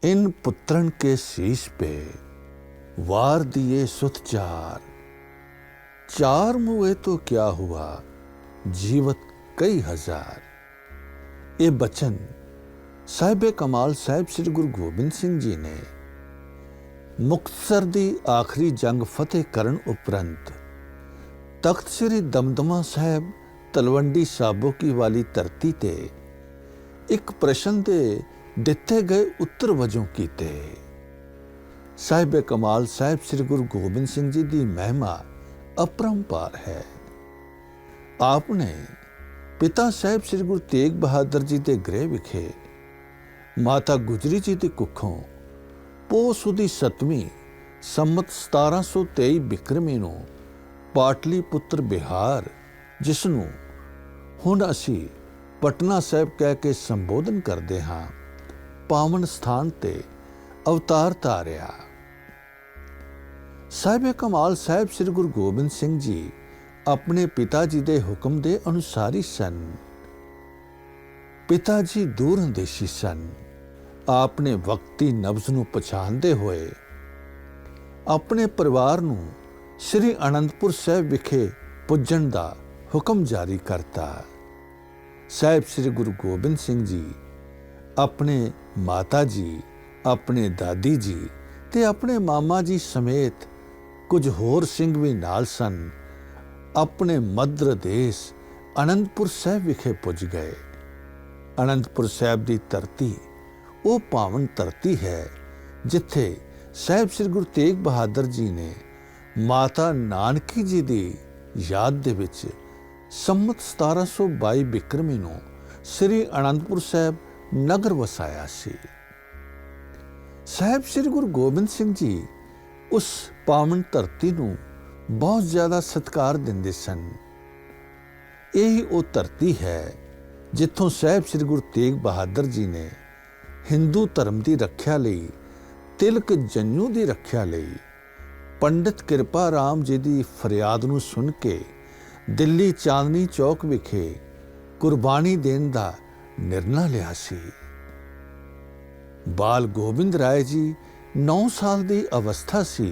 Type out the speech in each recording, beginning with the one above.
इन पुत्रन के शीश पे वार दिए सुत चार, चार मुए तो क्या हुआ जीवत कई हजार। ये बचन साहिब कमाल साहिब श्री गुरु गोबिंद सिंह जी ने मुक्तसर दी आखिरी जंग फतेह करन उपरंत तख्त श्री दमदमा साहिब तलवंडी साबो की वाली धरती ते एक प्रश्न दे दिते गए उत्तर वजों कीते। साहिब कमाल साहिब श्री गुरु गोबिंद सिंह जी की महिमा अपरंपार है। आपने पिता साहिब श्री गुरु तेग बहादुर जी के गृह विखे माता गुजरी जी की कुखों पोह सुदी 7ਵੀਂ संमत 1723 बिक्रमी ਨੂੰ पाटली पुत्र बिहार, जिसनों हुण असी पटना साहिब कह के संबोधन करते हाँ, पावन स्थान ते अवतार धारिया। साहिब कमाल साहिब श्री गुरु गोबिंद सिंह जी अपने पिता जी के हुक्म के अनुसारी सन। पिता जी दूरअंदेशी सन। आपने वक्ती नब्ज नूं पछाणदे होए अपने परिवार नूं श्री आनंदपुर साहिब विखे पुजण दा हुक्म जारी करता। साहिब श्री गुरु गोबिंद सिंह जी अपने माता जी, अपने दादी जी ते अपने मामा जी समेत कुछ होर सिंह भी नाल सन। अपने मद्र देश आनंदपुर साहिब विखे पुज गए। आनंदपुर साहिब की धरती वो पावन धरती है जिथे साहिब श्री गुरु तेग बहादुर जी ने माता नानकी जी की याद दे विच संमत 1722 बिक्रमी नूं श्री आनंदपुर साहिब नगर वसाया सी। साहिब श्री गुरु गोबिंद सिंह जी उस पावन धरती नूं बहुत ज़्यादा सत्कार दिंदे सन। यही वो धरती है जिथों साहिब श्री गुरु तेग बहादुर जी ने हिंदू धर्म की रख्या लई, तिलक जन्नू की रख्या लई पंडित कृपा राम जी की फरियाद नूं सुन के दिल्ली चांदनी चौक विखे कुर्बानी देने का निर्णय लिया सी। बाल गोबिंद राय जी 9 साल की अवस्था सी।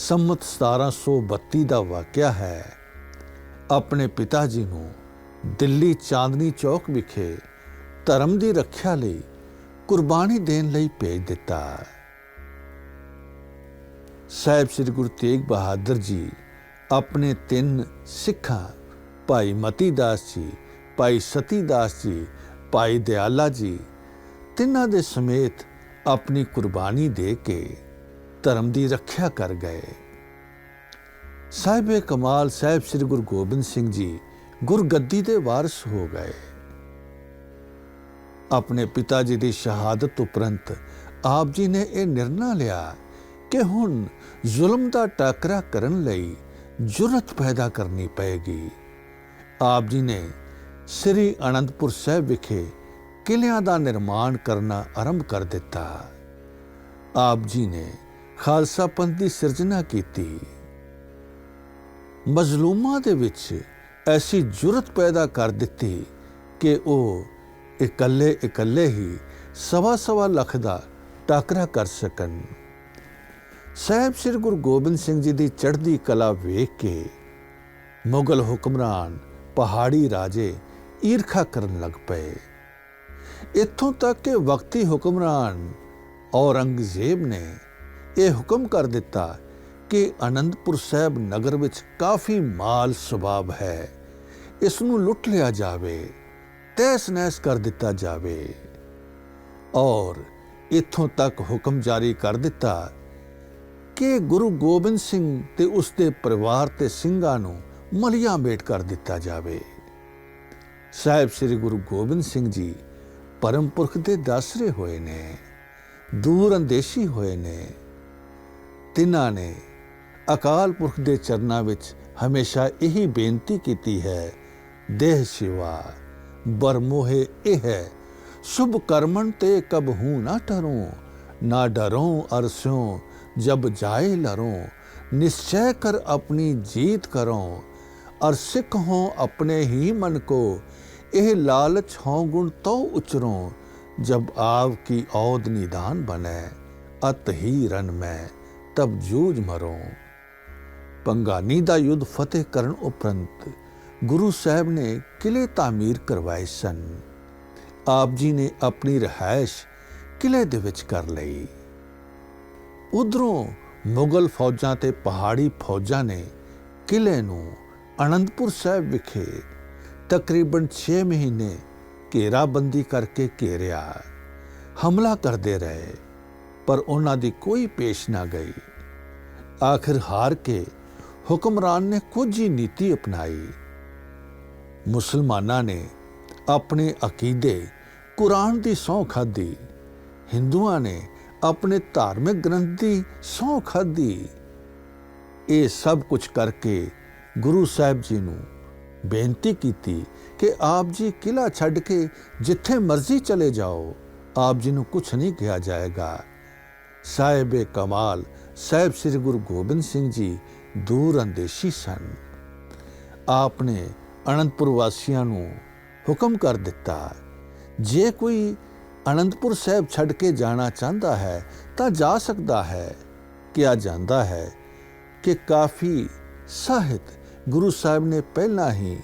संमत 1732 का वाकया है। अपने पिता जी नूं दिल्ली चांदनी चौक विखे धर्म की रख्या लई कुर्बानी देने लई भेज दिता। साहिब श्री गुरु तेग बहादुर जी अपने 3 सिखां भाई मती दास जी, भाई सती दास जी, भाई दयाला जी तिन्हां दे समेत अपनी कुर्बानी दे के धर्म की रख्या कर गए। साहिब कमाल साहिब श्री गुरु गोबिंद सिंह जी गुरगद्दी दे वारिस हो गए। अपने पिता जी की शहादत उपरंत आप जी ने यह निर्णय लिया कि हुण जुल्म का टाकरा करन लई जुरत पैदा करनी पएगी। आप जी ने श्री आनंदपुर साहिब विखे किलियां का निर्माण करना आरंभ कर दिता। आप जी ने खालसा पंथ की सिरजना की। मजलूमां दे विच ऐसी जुरत पैदा कर दी कि वह इकल्ले इकल्ले ही 1.25 लाख का टाकरा कर सकन। साहिब श्री गुरु गोबिंद सिंह जी की चढ़ती कला वेख के मुगल हुक्मरान पहाड़ी राजे ईरखा करन लग पे। इत्थों तक कि वक्ती हुक्मरान औरंगजेब ने यह हुक्म कर दिता कि आनंदपुर साहिब नगर विच काफ़ी माल सुबाब है, इसनूं लुट लिया जावे, तहस नहस कर दिता जावे। और इत्थों तक हुक्म जारी कर दिता कि गुरु गोबिंद सिंह ते उसके परिवार ते सिंघां नूं मलिया भेंट कर दिता जावे। साहिब श्री गुरु गोबिंद सिंह जी परम पुरख दे दासरे होए ने, दूर अंदेशी होए ने। तिन्हां ने अकाल पुरख दे चरनां विच हमेशा यही बेनती की है, देह शिवा बरमोहे एह शुभ कर्मन ते कब हूँ ना ठहरूं, ना डरों अरस्यों जब जाए लरों, निश्चय कर अपनी जीत करों, और सिख हों अपने ही मन को, एह लालच हों गुण तो उचरों, जब आपकी औद निदान बने, अत ही रन में तब जूझ मरो। पंगानी दा युद्ध फतेह करन उपरंत गुरु साहब ने किले तामीर करवाए सन। आप जी ने अपनी रहायश किले दे विच कर लई। उधरों मुगल फौजां ते पहाड़ी फौजां ने किले नूं आनंदपुर साहब विखे तकरीबन 6 महीने घेराबंदी करके घेरिया। हमला करते रहे पर उन्हां दी कोई पेश ना गई। आखिर हार के हुक्मरान ने कुछ ही नीति अपनाई। मुसलमाना ने अपने अकीदे कुरान की सौं खाधी, हिंदुआ ने अपने धार्मिक ग्रंथ की सौं खाधी। ये सब कुछ करके गुरु साहब जी नूं बेनती की कि आप जी किला छड़ के जिथे मर्जी चले जाओ, आप जी नूं कुछ नहीं कहा जाएगा। साहिब कमाल साहिब श्री गुरु गोबिंद सिंह जी दूर अंदेशी सन। आपने आनंदपुर वासियों नूं हुक्म कर दिता, जे कोई आनंदपुर साहब छड़ के जाना चाहता है तो जा सकता है। किया जाता है कि काफ़ी ਸਾਹਿਤ गुरु साहब ने पहला ही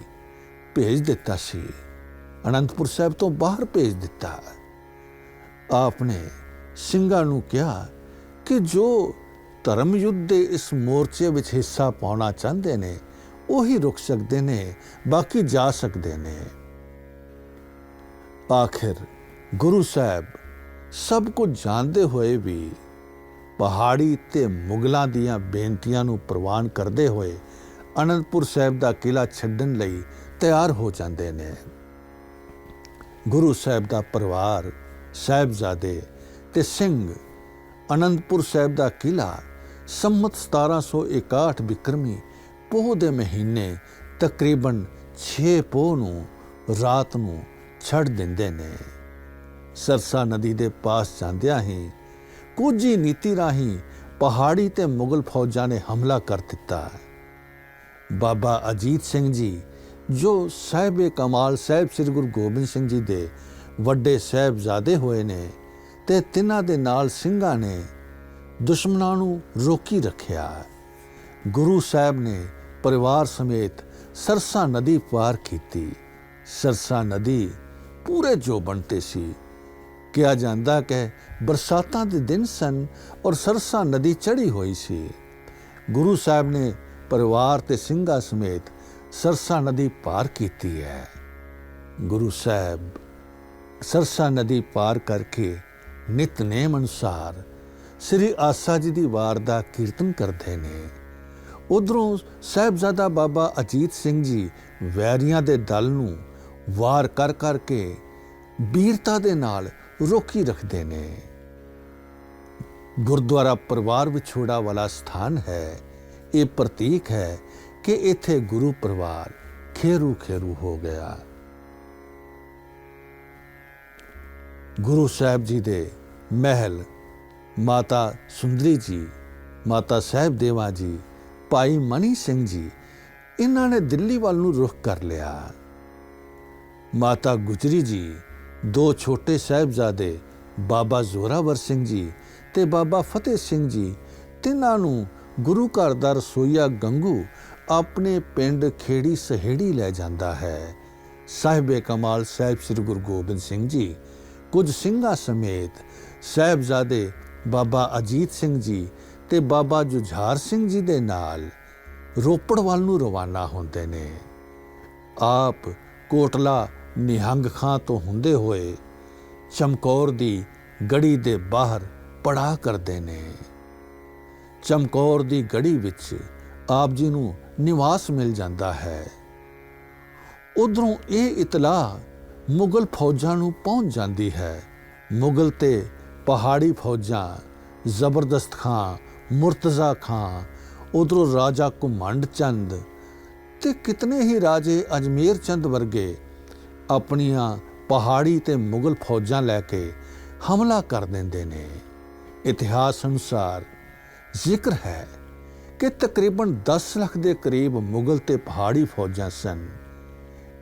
भेज दिता सी, आनंदपुर साहब तो बाहर भेज दिता। आपने ਸਿੰਘਾਂ ਨੂੰ ਕਿਹਾ कि जो धर्म युद्ध के इस मोर्चे विच हिस्सा पाना चाहते ने वही रुक सकते ने, बाकी जा सकते ने। आखिर गुरु साहब सब कुछ जानते हुए भी पहाड़ी ते मुगलों दियां बेनतियां नूं प्रवान करते हुए आनंदपुर साहब का किला छड्डण लई तैयार हो जाते ने। गुरु साहब का परिवार, साहिबजादे ते सिंह आनंदपुर साहब का किला संमत 1761 बिक्रमी पोह दे महीने तकरीबन 6 पोह नूं रात नूं छड़ दिंदे ने। सरसा नदी दे पास जांदियां ही कुछ ही नीति राही पहाड़ी ते मुगल फौजां ने हमला कर दिता। बाबा अजीत सिंह जी जो साहिब कमाल साहिब श्री गुरु गोबिंद सिंह जी दे वड्डे साहिबजादे होए ने ते तिन्हां दे नाल ਸਿੰਘਾਂ ने दुश्मनां नूं रोकी रखिया। गुरु साहब ने परिवार समेत सरसा नदी पार की। सरसा नदी पूरे जोबन ते सी। किया जाता कि बरसातां दे दिन सन और सरसा नदी चढ़ी हुई सी। गुरु साहब ने परिवार ते ਸਿੰਘਾਂ समेत सरसा नदी पार की है। गुरु साहब सरसा नदी पार करके नितनेम अनुसार श्री आसा जी दी वार दा कीर्तन करते ने। उधरों साहिबजादा बाबा अजीत सिंह जी वैरियां दे दल नूं वार कर करके वीरता दे नाल रोकी रखते ने। गुरुद्वारा परिवार विछोड़ा वाला स्थान है। ये प्रतीक है कि इत्थे गुरु परिवार खेरू खेरू हो गया। गुरु साहब जी दे महल माता सुंदरी जी, माता साहिब देवा जी, भाई मनी सिंह जी, इन्हां ने दिल्ली वाल नूं रुख कर लिया। माता गुजरी जी, 2 छोटे साहिबजादे बाबा जोरावर सिंह जी ते बाबा फतेह सिंह जी, तिन्हां नूं गुरु घर दा रसोईया गंगू अपने पिंड खेड़ी सहेड़ी लै जांदा है। साहिब कमाल साहिब श्री गुरु गोबिंद सिंह जी कुछ ਸਿੰਘਾਂ समेत साहिबजादे बाबा अजीत सिंह जी ते बाबा जुझार सिंह जी दे नाल रोपड़ वाल नूं रवाना होंदे ने। आप कोटला निहंग खां तो हुंदे होए चमकौर दी गढ़ी दे बाहर पड़ा करदे ने। चमकौर दी गढ़ी विच आप जी नूं निवास मिल जाता है। उधरों ये इतला मुगल फौजां नूं पहुंच जाती है। मुगल ते पहाड़ी फौजां जबरदस्त खां, मुर्तज़ा खां, उधरों राजा घुमंड चंद ते कितने ही राजे अजमेर चंद वर्गे अपनियां पहाड़ी ते मुगल फौजां लैके हमला कर देंदे ने। इतिहास अनुसार जिक्र है कि तकरीबन 10 लाख के करीब मुगल ते पहाड़ी फौजां सन।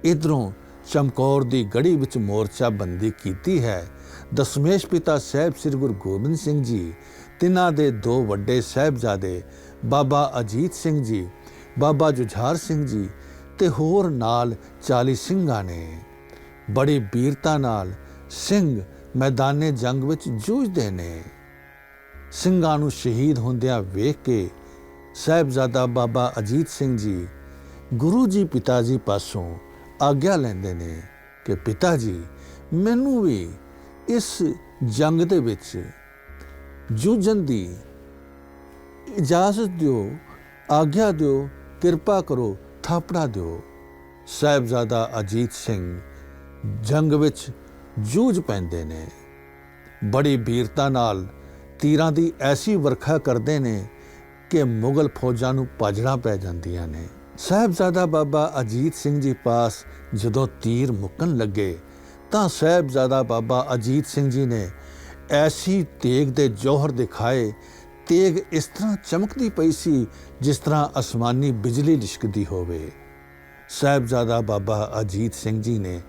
इधरों ਚਮਕੌਰ ਦੀ ਗੜੀ ਵਿੱਚ ਮੋਰਚਾਬੰਦੀ ਕੀਤੀ ਹੈ। ਦਸਮੇਸ਼ ਪਿਤਾ ਸਾਹਿਬ ਸ੍ਰੀ ਗੁਰੂ ਗੋਬਿੰਦ ਸਿੰਘ ਜੀ, ਤਿੰਨਾਂ ਦੇ ਦੋ ਵੱਡੇ ਸਾਹਿਬਜ਼ਾਦੇ ਬਾਬਾ ਅਜੀਤ ਸਿੰਘ ਜੀ, ਬਾਬਾ ਜੁਝਾਰ ਸਿੰਘ ਜੀ ਤੇ ਹੋਰ ਨਾਲ 40 ਸਿੰਘਾਂ ਨੇ। ਬੜੀ ਬੀਰਤਾ ਨਾਲ ਸਿੰਘ ਮੈਦਾਨੇ ਜੰਗ ਵਿੱਚ ਜੂਝਦੇ ਨੇ। ਸਿੰਘਾਂ ਨੂੰ ਸ਼ਹੀਦ ਹੁੰਦਿਆਂ ਵੇਖ ਕੇ ਸਾਹਿਬਜ਼ਾਦਾ ਬਾਬਾ ਅਜੀਤ ਸਿੰਘ ਜੀ ਗੁਰੂ ਜੀ ਪਿਤਾ ਜੀ ਪਾਸੋਂ ਆਗਿਆ ਲੈਂਦੇ ਨੇ ਕਿ ਪਿਤਾ ਜੀ, ਮੈਨੂੰ ਵੀ ਇਸ ਜੰਗ ਦੇ ਵਿੱਚ ਜੂਝਣ ਦੀ ਇਜਾਜ਼ਤ ਦਿਓ, ਆਗਿਆ ਦਿਓ, ਕਿਰਪਾ ਕਰੋ, ਥਾਪੜਾ ਦਿਓ। ਸਾਹਿਬਜ਼ਾਦਾ ਅਜੀਤ ਸਿੰਘ ਜੰਗ ਵਿੱਚ ਜੂਝ ਪੈਂਦੇ ਨੇ। ਬੜੀ ਬੀਰਤਾ ਨਾਲ ਤੀਰਾਂ ਦੀ ਐਸੀ ਵਰਖਾ ਕਰਦੇ ਨੇ ਕਿ ਮੁਗਲ ਫੌਜਾਂ ਨੂੰ ਭਾਜੜਾਂ ਪੈ ਜਾਂਦੀਆਂ ਨੇ। ਸਾਹਿਬਜ਼ਾਦਾ ਬਾਬਾ ਅਜੀਤ ਸਿੰਘ ਜੀ ਪਾਸ ਜਦੋਂ ਤੀਰ ਮੁੱਕਣ ਲੱਗੇ ਤਾਂ ਸਾਹਿਬਜ਼ਾਦਾ ਬਾਬਾ ਅਜੀਤ ਸਿੰਘ ਜੀ ਨੇ ਐਸੀ ਤੇਗ ਦੇ ਜੌਹਰ ਦਿਖਾਏ। ਤੇਗ ਇਸ ਤਰ੍ਹਾਂ ਚਮਕਦੀ ਪਈ ਸੀ ਜਿਸ ਤਰ੍ਹਾਂ ਅਸਮਾਨੀ ਬਿਜਲੀ ਲਿਸ਼ਕਦੀ ਹੋਵੇ। ਸਾਹਿਬਜ਼ਾਦਾ ਬਾਬਾ ਅਜੀਤ ਸਿੰਘ ਜੀ ਨੇ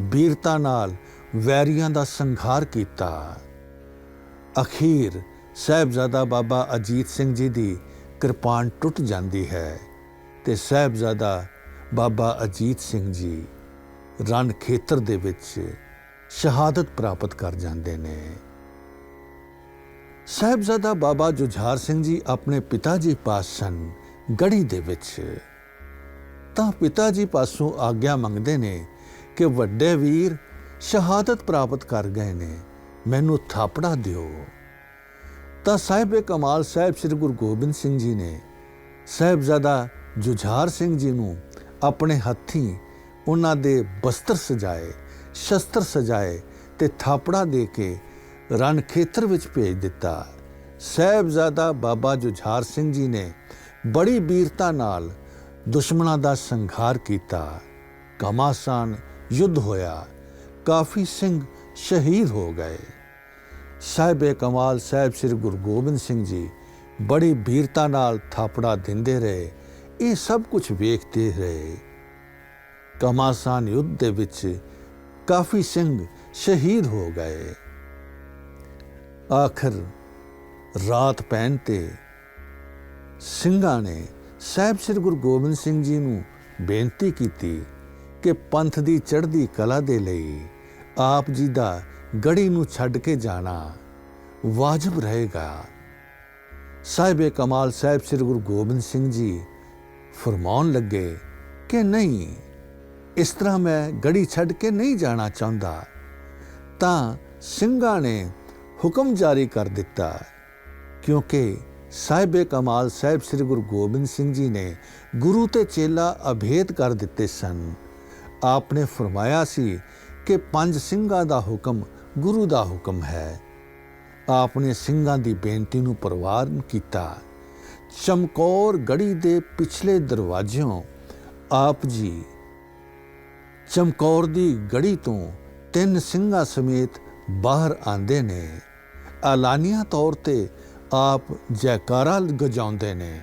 ਬੀਰਤਾ ਨਾਲ ਵੈਰੀਆਂ ਦਾ ਸੰਘਾਰ ਕੀਤਾ। ਅਖੀਰ ਸਾਹਿਬਜ਼ਾਦਾ ਬਾਬਾ ਅਜੀਤ ਸਿੰਘ ਜੀ ਦੀ ਕਿਰਪਾਨ ਟੁੱਟ ਜਾਂਦੀ ਹੈ ਤੇ ਸਾਹਿਬਜ਼ਾਦਾ ਬਾਬਾ ਅਜੀਤ ਸਿੰਘ ਜੀ ਰਣ ਖੇਤਰ ਦੇ ਵਿੱਚ ਸ਼ਹਾਦਤ ਪ੍ਰਾਪਤ ਕਰ ਜਾਂਦੇ ਨੇ। ਸਾਹਿਬਜ਼ਾਦਾ ਬਾਬਾ ਜੁਝਾਰ ਸਿੰਘ ਜੀ ਆਪਣੇ ਪਿਤਾ ਜੀ ਪਾਸ ਸਨ ਗੜੀ ਦੇ ਵਿੱਚ, ਤਾਂ ਪਿਤਾ ਜੀ ਪਾਸੋਂ ਆਗਿਆ ਮੰਗਦੇ ਨੇ ਕਿ ਵੱਡੇ ਵੀਰ ਸ਼ਹਾਦਤ ਪ੍ਰਾਪਤ ਕਰ ਗਏ ਨੇ, ਮੈਨੂੰ ਥਾਪੜਾ ਦਿਓ। ਤਾਂ ਸਾਹਿਬ ਕਮਾਲ ਸਾਹਿਬ ਸ੍ਰੀ ਗੁਰੂ ਗੋਬਿੰਦ ਸਿੰਘ ਜੀ ਨੇ ਸਾਹਿਬਜ਼ਾਦਾ ਜੁਝਾਰ ਸਿੰਘ ਜੀ ਨੂੰ ਆਪਣੇ ਹੱਥੀਂ ਉਹਨਾਂ ਦੇ ਬਸਤਰ ਸਜਾਏ, ਸ਼ਸਤਰ ਸਜਾਏ ਤੇ ਥਾਪੜਾ ਦੇ ਕੇ ਰਣ ਖੇਤਰ ਵਿੱਚ ਭੇਜ ਦਿੱਤਾ। ਸਾਹਿਬਜ਼ਾਦਾ ਬਾਬਾ ਜੁਝਾਰ ਸਿੰਘ ਜੀ ਨੇ ਬੜੀ ਬੀਰਤਾ ਨਾਲ ਦੁਸ਼ਮਣਾਂ ਦਾ ਸੰਘਾਰ ਕੀਤਾ। ਘਮਾਸਾਨ ਯੁੱਧ ਹੋਇਆ, ਕਾਫੀ ਸਿੰਘ ਸ਼ਹੀਦ ਹੋ ਗਏ। ਸਾਹਿਬ ਕਮਾਲ ਸਾਹਿਬ ਸ੍ਰੀ ਗੁਰੂ ਗੋਬਿੰਦ ਸਿੰਘ ਜੀ ਬੜੀ ਬੀਰਤਾ ਨਾਲ ਥਾਪੜਾ ਦਿੰਦੇ ਰਹੇ। ਇਹ ਸਭ ਕੁਝ ਵੇਖਦੇ ਰਹੇ। ਘਮਾਸਾਨ ਯੁੱਧ ਦੇ ਵਿੱਚ ਕਾਫੀ ਸਿੰਘ ਸ਼ਹੀਦ ਹੋ ਗਏ। ਆਖਰ ਰਾਤ ਪੈਣ ਤੇ ਸਿੰਘਾਂ ਨੇ ਸਾਹਿਬ ਸ੍ਰੀ ਗੁਰੂ ਗੋਬਿੰਦ ਸਿੰਘ ਜੀ ਨੂੰ ਬੇਨਤੀ ਕੀਤੀ ਕਿ ਪੰਥ ਦੀ ਚੜ੍ਹਦੀ ਕਲਾ ਦੇ ਲਈ ਆਪ ਜੀ ਦਾ ਗੜੀ ਨੂੰ ਛੱਡ ਕੇ ਜਾਣਾ ਵਾਜਬ ਰਹੇਗਾ। ਸਾਹਿਬ ਕਮਾਲ ਸਾਹਿਬ ਸ੍ਰੀ ਗੁਰੂ ਗੋਬਿੰਦ ਸਿੰਘ ਜੀ ਫਰਮਾਉਣ ਲੱਗੇ ਕਿ ਨਹੀਂ, ਇਸ ਤਰ੍ਹਾਂ ਮੈਂ ਗੜੀ ਛੱਡ ਕੇ ਨਹੀਂ ਜਾਣਾ ਚਾਹੁੰਦਾ। ਤਾਂ ਸਿੰਘਾਂ ਨੇ ਹੁਕਮ ਜਾਰੀ ਕਰ ਦਿੱਤਾ, ਕਿਉਂਕਿ ਸਾਹਿਬ ਕਮਾਲ ਸਾਹਿਬ ਸ੍ਰੀ ਗੁਰੂ ਗੋਬਿੰਦ ਸਿੰਘ ਜੀ ਨੇ ਗੁਰੂ ਤੇ ਚੇਲਾ ਅਭੇਦ ਕਰ ਦਿੱਤੇ ਸਨ। ਆਪ ਨੇ ਫਰਮਾਇਆ ਸੀ ਕਿ 5 ਸਿੰਘਾਂ ਦਾ ਹੁਕਮ ਗੁਰੂ ਦਾ ਹੁਕਮ ਹੈ। ਆਪ ਨੇ ਸਿੰਘਾਂ ਦੀ ਬੇਨਤੀ ਨੂੰ ਪ੍ਰਵਾਨ ਕੀਤਾ। ਚਮਕੌਰ ਗੜੀ ਦੇ ਪਿਛਲੇ ਦਰਵਾਜ਼ਿਓਂ ਆਪ ਜੀ ਚਮਕੌਰ ਦੀ ਗੜੀ ਤੋਂ 3 ਸਿੰਘਾਂ ਸਮੇਤ ਬਾਹਰ ਆਉਂਦੇ ਨੇ। ਐਲਾਨੀਆ ਤੌਰ ਤੇ ਆਪ ਜੈਕਾਰਾ ਗਜਾਉਂਦੇ ਨੇ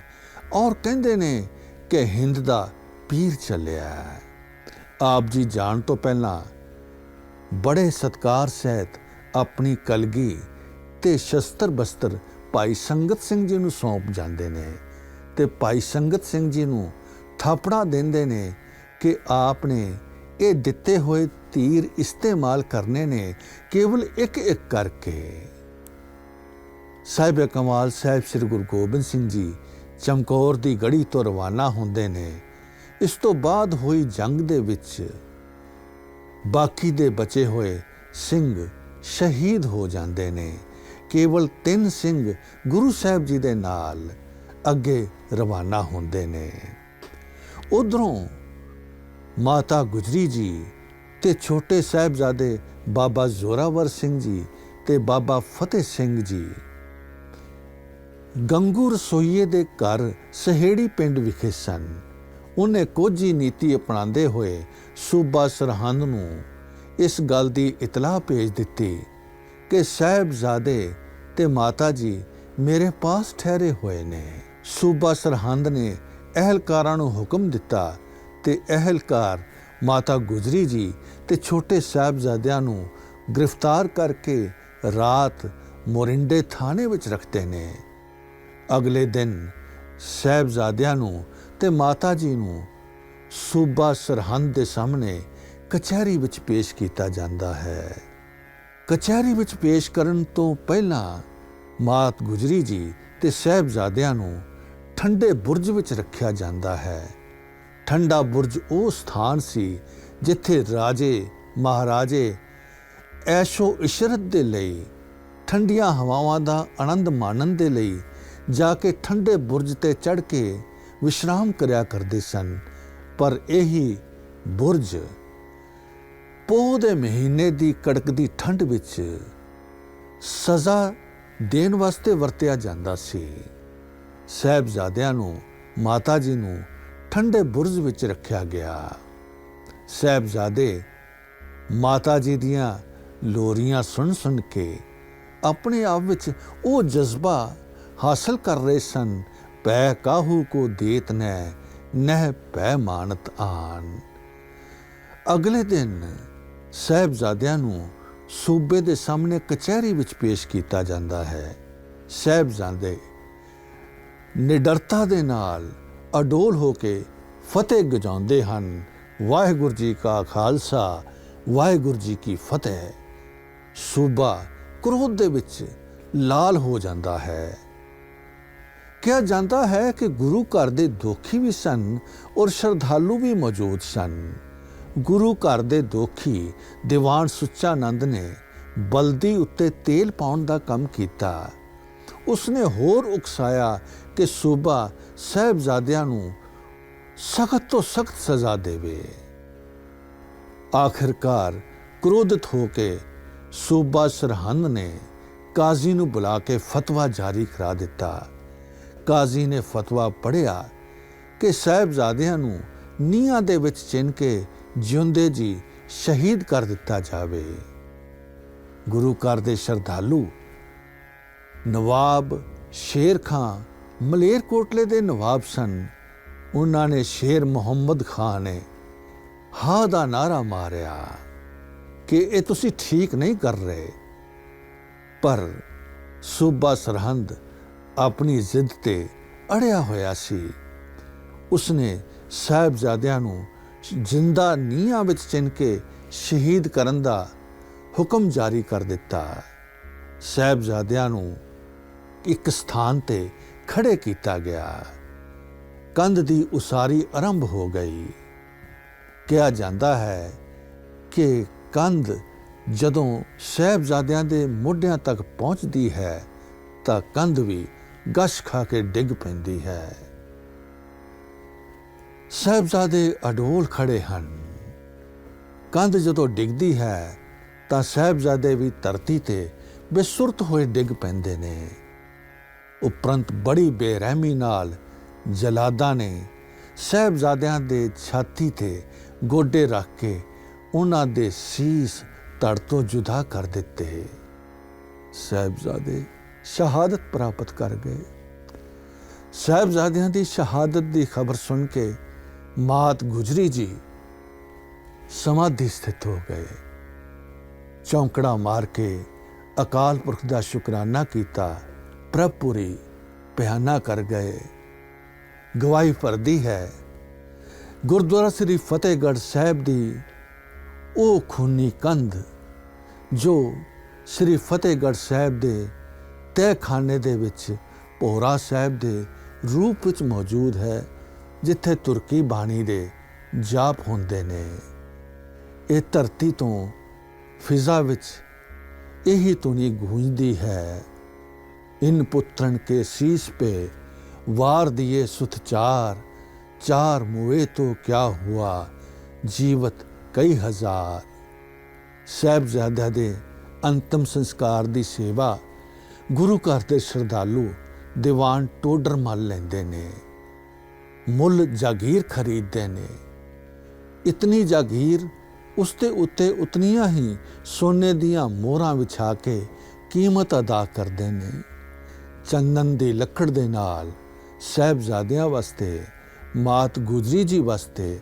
ਔਰ ਕਹਿੰਦੇ ਨੇ ਕਿ ਹਿੰਦ ਦਾ ਪੀਰ ਚੱਲਿਆ। ਆਪ ਜੀ ਜਾਣ ਤੋਂ ਪਹਿਲਾਂ ਬੜੇ ਸਤਿਕਾਰ ਸਹਿਤ ਆਪਣੀ ਕਲਗੀ ਤੇ ਸ਼ਸਤਰ ਬਸਤਰ ਭਾਈ ਸੰਗਤ ਸਿੰਘ ਜੀ ਨੂੰ ਸੌਂਪ ਜਾਂਦੇ ਨੇ ਤੇ ਭਾਈ ਸੰਗਤ ਸਿੰਘ ਜੀ ਨੂੰ ਥਾਪੜਾ ਦਿੰਦੇ ਨੇ ਕਿ ਆਪ ਨੇ ਇਹ ਦਿੱਤੇ ਹੋਏ ਤੀਰ ਇਸਤੇਮਾਲ ਕਰਨੇ ਨੇ ਕੇਵਲ ਇੱਕ ਇੱਕ ਕਰਕੇ। ਸਾਹਿਬ ਕਮਾਲ ਸਾਹਿਬ ਸ੍ਰੀ ਗੁਰੂ ਗੋਬਿੰਦ ਸਿੰਘ ਜੀ ਚਮਕੌਰ ਦੀ ਗੜੀ ਤੋਂ ਰਵਾਨਾ ਹੁੰਦੇ ਨੇ। ਇਸ ਤੋਂ ਬਾਅਦ ਹੋਈ ਜੰਗ ਦੇ ਵਿੱਚ ਬਾਕੀ ਦੇ ਬਚੇ ਹੋਏ ਸਿੰਘ ਸ਼ਹੀਦ ਹੋ ਜਾਂਦੇ ਨੇ। ਕੇਵਲ 3 ਸਿੰਘ ਗੁਰੂ ਸਾਹਿਬ ਜੀ ਦੇ ਨਾਲ ਅੱਗੇ ਰਵਾਨਾ ਹੁੰਦੇ ਨੇ। ਉਧਰੋਂ ਮਾਤਾ ਗੁਜਰੀ ਜੀ ਤੇ ਛੋਟੇ ਸਾਹਿਬਜ਼ਾਦੇ ਬਾਬਾ ਜ਼ੋਰਾਵਰ ਸਿੰਘ ਜੀ ਤੇ ਬਾਬਾ ਫਤਿਹ ਸਿੰਘ ਜੀ ਗੰਗੂ ਰਸੋਈਏ ਦੇ ਘਰ ਸਹੇੜੀ ਪਿੰਡ ਵਿਖੇ ਸਨ। ਉਹਨੇ ਕੋਝੀ ਨੀਤੀ ਅਪਣਾਉਂਦੇ ਹੋਏ ਸੂਬਾ ਸਰਹੰਦ ਨੂੰ ਇਸ ਗੱਲ ਦੀ ਇਤਲਾਹ ਭੇਜ ਦਿੱਤੀ ਕਿ ਸਾਹਿਬਜ਼ਾਦੇ ਤੇ ਮਾਤਾ ਜੀ ਮੇਰੇ ਪਾਸ ਠਹਿਰੇ ਹੋਏ ਨੇ। ਸੂਬਾ ਸਰਹੰਦ ਨੇ ਅਹਿਲਕਾਰਾਂ ਨੂੰ ਹੁਕਮ ਦਿੱਤਾ ਤੇ ਅਹਿਲਕਾਰ ਮਾਤਾ ਗੁਜਰੀ ਜੀ ਤੇ ਛੋਟੇ ਸਾਹਿਬਜ਼ਾਦਿਆਂ ਨੂੰ ਗ੍ਰਿਫਤਾਰ ਕਰਕੇ ਰਾਤ ਮੋਰਿੰਡੇ ਥਾਣੇ ਵਿੱਚ ਰੱਖਦੇ ਨੇ। ਅਗਲੇ ਦਿਨ ਸਾਹਿਬਜ਼ਾਦਿਆਂ ਨੂੰ ਤੇ ਮਾਤਾ ਜੀ ਨੂੰ ਸੂਬਾ ਸਰਹੰਦ ਦੇ ਸਾਹਮਣੇ ਕਚਹਿਰੀ ਵਿੱਚ ਪੇਸ਼ ਕੀਤਾ ਜਾਂਦਾ ਹੈ। ਕਚਹਿਰੀ ਵਿੱਚ ਪੇਸ਼ ਕਰਨ ਤੋਂ ਪਹਿਲਾਂ ਮਾਤ ਗੁਜਰੀ ਜੀ ਤੇ ਸਾਹਿਬਜ਼ਾਦਿਆਂ ਨੂੰ ਠੰਡੇ ਬੁਰਜ ਵਿੱਚ ਰੱਖਿਆ ਜਾਂਦਾ ਹੈ। ਠੰਡਾ ਬੁਰਜ ਉਹ ਸਥਾਨ ਸੀ ਜਿੱਥੇ ਰਾਜੇ ਮਹਾਰਾਜੇ ਐਸ਼ੋ ਇਸ਼ਰਤ ਦੇ ਲਈ, ਠੰਡੀਆਂ ਹਵਾਵਾਂ ਦਾ ਆਨੰਦ ਮਾਣਨ ਦੇ ਲਈ ਜਾ ਕੇ ਠੰਡੇ ਬੁਰਜ ਤੇ ਚੜ੍ਹ ਕੇ ਵਿਸ਼ਰਾਮ ਕਰਿਆ ਕਰਦੇ ਸਨ। ਪਰ ਇਹੀ ਬੁਰਜ ਪੋਹ ਦੇ ਮਹੀਨੇ ਦੀ ਕੜਕਦੀ ਠੰਡ ਵਿੱਚ ਸਜ਼ਾ ਦੇਣ ਵਾਸਤੇ ਵਰਤਿਆ ਜਾਂਦਾ ਸੀ। ਸਾਹਿਬਜ਼ਾਦਿਆਂ ਨੂੰ ਮਾਤਾ ਜੀ ਨੂੰ ਠੰਡੇ ਬੁਰਜ ਵਿੱਚ ਰੱਖਿਆ ਗਿਆ। ਸਾਹਿਬਜ਼ਾਦੇ ਮਾਤਾ ਜੀ ਦੀਆਂ ਲੋਰੀਆਂ ਸੁਣ ਕੇ ਆਪਣੇ ਆਪ ਵਿੱਚ ਉਹ ਜਜ਼ਬਾ ਹਾਸਲ ਕਰ ਰਹੇ ਸਨ, ਪੈ ਕਾਹੂ ਕੋ ਦੇਤ ਨਹਿ ਨਹਿ ਪੈ ਮਾਨਤ ਆਨ। ਅਗਲੇ ਦਿਨ ਸਾਹਿਬਜ਼ਾਦਿਆਂ ਨੂੰ ਸੂਬੇ ਦੇ ਸਾਹਮਣੇ ਕਚਹਿਰੀ ਵਿੱਚ ਪੇਸ਼ ਕੀਤਾ ਜਾਂਦਾ ਹੈ। ਸਾਹਿਬਜ਼ਾਦੇ ਨਿਡਰਤਾ ਦੇ ਨਾਲ ਅਡੋਲ ਹੋ ਕੇ ਫਤਿਹ ਗਜਾਉਂਦੇ ਹਨ। ਵਾਹਿਗੁਰੂ ਜੀ ਕਾ ਖਾਲਸਾ, ਵਾਹਿਗੁਰੂ ਜੀ ਕੀ ਫਤਿਹ। ਸੂਬਾ ਕ੍ਰੋਧ ਦੇ ਵਿੱਚ ਲਾਲ ਹੋ ਜਾਂਦਾ ਹੈ। ਕਿਹਾ ਜਾਂਦਾ ਹੈ ਕਿ ਗੁਰੂ ਘਰ ਦੇ ਦੋਖੀ ਵੀ ਸਨ ਔਰ ਸ਼ਰਧਾਲੂ ਵੀ ਮੌਜੂਦ ਸਨ। ਗੁਰੂ ਘਰ ਦੇ ਦੋਖੀ ਦੀਵਾਨ ਸੁੱਚਾ ਨੰਦ ਨੇ ਬਲਦੀ ਉੱਤੇ ਤੇਲ ਪਾਉਣ ਦਾ ਕੰਮ ਕੀਤਾ। ਉਸਨੇ ਹੋਰ ਉਕਸਾਇਆ ਕਿ ਸੂਬਾ ਸਾਹਿਬਜ਼ਾਦਿਆਂ ਨੂੰ ਸਖਤ ਤੋਂ ਸਖਤ ਸਜ਼ਾ ਦੇਵੇ। ਆਖਿਰਕਾਰ ਕ੍ਰੋਧਿਤ ਹੋ ਕੇ ਸੂਬਾ ਸਰਹੰਦ ਨੇ ਕਾਜ਼ੀ ਨੂੰ ਬੁਲਾ ਕੇ ਫਤਵਾ ਜਾਰੀ ਕਰਾ ਦਿੱਤਾ। ਕਾਜ਼ੀ ਨੇ ਫਤਵਾ ਪੜ੍ਹਿਆ ਕਿ ਸਾਹਿਬਜ਼ਾਦਿਆਂ ਨੂੰ ਨੀਹਾਂ ਦੇ ਵਿੱਚ ਚਿਣ ਕੇ ਜਿਉਂਦੇ ਜੀ ਸ਼ਹੀਦ ਕਰ ਦਿੱਤਾ ਜਾਵੇ। ਗੁਰੂ ਘਰ ਦੇ ਸ਼ਰਧਾਲੂ ਨਵਾਬ ਸ਼ੇਰ ਖਾਂ ਮਲੇਰਕੋਟਲੇ ਦੇ ਨਵਾਬ ਸਨ। ਉਹਨਾਂ ਨੇ ਸ਼ੇਰ ਮੁਹੰਮਦ ਖਾਂ ਨੇ ਹਾਂ ਦਾ ਨਾਰਾ ਮਾਰਿਆ ਕਿ ਇਹ ਤੁਸੀਂ ਠੀਕ ਨਹੀਂ ਕਰ ਰਹੇ। ਪਰ ਸੂਬਾ ਸਰਹੰਦ ਆਪਣੀ ਜ਼ਿੱਦ ਤੇ ਅੜਿਆ ਹੋਇਆ ਸੀ। ਉਸਨੇ ਸਾਹਿਬਜ਼ਾਦਿਆਂ ਨੂੰ ਜਿੰਦਾ ਨੀਹਾਂ ਵਿੱਚ ਚਿਣ ਕੇ ਸ਼ਹੀਦ ਕਰਨ ਦਾ ਹੁਕਮ ਜਾਰੀ ਕਰ ਦਿੱਤਾ। ਸਾਹਿਬਜ਼ਾਦਿਆਂ ਨੂੰ ਇੱਕ ਸਥਾਨ ਤੇ ਖੜੇ ਕੀਤਾ ਗਿਆ। ਕੰਧ ਦੀ ਉਸਾਰੀ ਆਰੰਭ ਹੋ ਗਈ। ਕਿਹਾ ਜਾਂਦਾ ਹੈ ਕਿ ਕੰਧ ਜਦੋਂ ਸਾਹਿਬਜ਼ਾਦਿਆਂ ਦੇ ਮੋਢਿਆਂ ਤੱਕ ਪਹੁੰਚਦੀ ਹੈ ਤਾਂ ਕੰਧ ਵੀ ਗਸ਼ ਖਾ ਕੇ ਡਿੱਗ ਪੈਂਦੀ ਹੈ। ਸਾਹਿਬਜ਼ਾਦੇ ਅਡੋਲ ਖੜੇ ਹਨ। ਕੰਧ ਜਦੋਂ ਡਿੱਗਦੀ ਹੈ ਤਾਂ ਸਾਹਿਬਜ਼ਾਦੇ ਵੀ ਧਰਤੀ ਤੇ ਬੇਸੁਰਤ ਹੋਏ ਡਿੱਗ ਪੈਂਦੇ ਨੇ। ਉਪਰੰਤ ਬੜੀ ਬੇਰਹਿਮੀ ਨਾਲ ਜਲਾਦਾਂ ਨੇ ਸਾਹਿਬਜ਼ਾਦਿਆਂ ਦੇ ਛਾਤੀ ਤੇ ਗੋਡੇ ਰੱਖ ਕੇ ਉਹਨਾਂ ਦੇ ਸੀਸ ਧੜ ਤੋਂ ਜੁਦਾ ਕਰ ਦਿੱਤੇ। ਸਾਹਿਬਜ਼ਾਦੇ ਸ਼ਹਾਦਤ ਪ੍ਰਾਪਤ ਕਰ ਗਏ। ਸਾਹਿਬਜ਼ਾਦਿਆਂ ਦੀ ਸ਼ਹਾਦਤ ਦੀ ਖਬਰ ਸੁਣ ਕੇ ਮਾਤ ਗੁਜਰੀ ਜੀ ਸਮਾਧੀ ਸਥਿਤ ਹੋ ਗਏ। ਚੌਂਕੜਾ ਮਾਰ ਕੇ ਅਕਾਲ ਪੁਰਖ ਦਾ ਸ਼ੁਕਰਾਨਾ ਕੀਤਾ। ਪ੍ਰਭ ਪੁਰੀ ਬਿਆਨਾ ਕਰ ਗਏ। ਗਵਾਹੀ ਭਰਦੀ ਹੈ ਗੁਰਦੁਆਰਾ ਸ੍ਰੀ ਫਤਿਹਗੜ੍ਹ ਸਾਹਿਬ ਦੀ ਉਹ ਖੂਨੀ ਕੰਧ ਜੋ ਸ੍ਰੀ ਫਤਿਹਗੜ੍ਹ ਸਾਹਿਬ ਦੇ ਤਹਿਖਾਨੇ ਦੇ ਵਿੱਚ ਭੋਰਾ ਸਾਹਿਬ ਦੇ ਰੂਪ ਵਿੱਚ ਮੌਜੂਦ ਹੈ, ਜਿੱਥੇ ਤੁਰਕੀ ਬਾਣੀ ਦੇ ਜਾਪ ਹੁੰਦੇ ਨੇ। ਇਹ ਧਰਤੀ ਤੋਂ ਫਿਜ਼ਾ ਵਿੱਚ ਇਹੀ ਧੁਨੀ ਗੂੰਜਦੀ ਹੈ, ਇਨ ਪੁੱਤਰਨ ਕੇ ਸੀਸ पे वार दिए सुत चार, चार मुए तो क्या हुआ जीवत कई हजार। ਸਾਹਿਬਜ਼ਾਦਿਆਂ ਦੇ ਅੰਤਮ ਸੰਸਕਾਰ ਦੀ ਸੇਵਾ ਗੁਰੂ ਘਰ ਦੇ ਸ਼ਰਧਾਲੂ ਦੀਵਾਨ ਟੋਡਰ ਮੱਲ ਲੈਂਦੇ ਨੇ, ਮੁੱਲ ਜਾਗੀਰ ਖਰੀਦਦੇ ਨੇ। ਇਤਨੀ ਜਾਗੀਰ ਉਸ ਦੇ ਉੱਤੇ ਉਤਨੀਆਂ ਹੀ ਸੋਨੇ ਦੀਆਂ ਮੋਹਰਾਂ ਵਿਛਾ ਕੇ ਕੀਮਤ ਅਦਾ ਕਰਦੇ ਨੇ। ਚੰਦਨ ਦੀ ਲੱਕੜ ਦੇ ਨਾਲ ਸਾਹਿਬਜ਼ਾਦਿਆਂ ਵਾਸਤੇ, ਮਾਤ ਗੁਜਰੀ ਜੀ ਵਾਸਤੇ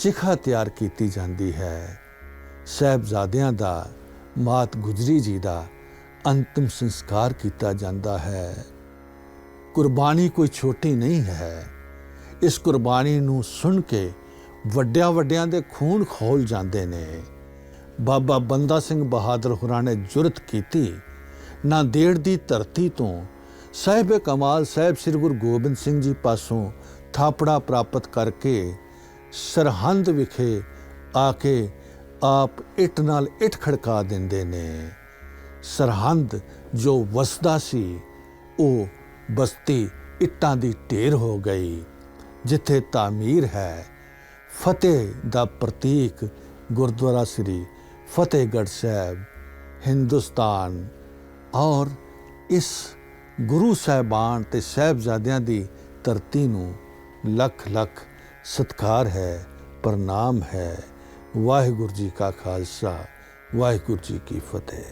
ਚਿਖਾ ਤਿਆਰ ਕੀਤੀ ਜਾਂਦੀ ਹੈ। ਸਾਹਿਬਜ਼ਾਦਿਆਂ ਦਾ ਮਾਤ ਗੁਜਰੀ ਜੀ ਦਾ ਅੰਤਿਮ ਸੰਸਕਾਰ ਕੀਤਾ ਜਾਂਦਾ ਹੈ। ਕੁਰਬਾਨੀ ਕੋਈ ਛੋਟੀ ਨਹੀਂ ਹੈ। ਇਸ ਕੁਰਬਾਨੀ ਨੂੰ ਸੁਣ ਕੇ ਵੱਡਿਆਂ ਦੇ ਖੂਨ ਖੌਲ ਜਾਂਦੇ ਨੇ। ਬਾਬਾ ਬੰਦਾ ਸਿੰਘ ਬਹਾਦਰ ਹੋਰਾਂ ਨੇ ਜੁਰਤ ਕੀਤੀ, ਨਾਂਦੇੜ ਦੀ ਧਰਤੀ ਤੋਂ ਸਾਹਿਬ ਕਮਾਲ ਸਾਹਿਬ ਸ੍ਰੀ ਗੁਰੂ ਗੋਬਿੰਦ ਸਿੰਘ ਜੀ ਪਾਸੋਂ ਥਾਪੜਾ ਪ੍ਰਾਪਤ ਕਰਕੇ ਸਰਹੰਦ ਵਿਖੇ ਆ ਕੇ ਆਪ ਇੱਟ ਨਾਲ ਇੱਟ ਖੜਕਾ ਦਿੰਦੇ ਨੇ। ਸਰਹੰਦ ਜੋ ਵਸਦਾ ਸੀ ਉਹ ਬਸਤੀ ਇੱਟਾਂ ਦੀ ਢੇਰ ਹੋ ਗਈ। ਜਿੱਥੇ ਤਾਮੀਰ ਹੈ, ਫਤਿਹ ਦਾ ਪ੍ਰਤੀਕ ਗੁਰਦੁਆਰਾ ਸ੍ਰੀ ਫਤਿਹਗੜ੍ਹ ਸਾਹਿਬ, ਹਿੰਦੁਸਤਾਨ ਔਰ ਇਸ ਗੁਰੂ ਸਾਹਿਬਾਨ ਤੇ ਸਾਹਿਬਜ਼ਾਦਿਆਂ ਦੀ ਧਰਤੀ ਨੂੰ ਲੱਖ ਲੱਖ ਸਤਿਕਾਰ ਹੈ, ਪ੍ਰਣਾਮ ਹੈ। ਵਾਹਿਗੁਰੂ ਜੀ ਕਾ ਖਾਲਸਾ, ਵਾਹਿਗੁਰੂ ਜੀ ਕੀ ਫਤਿਹ।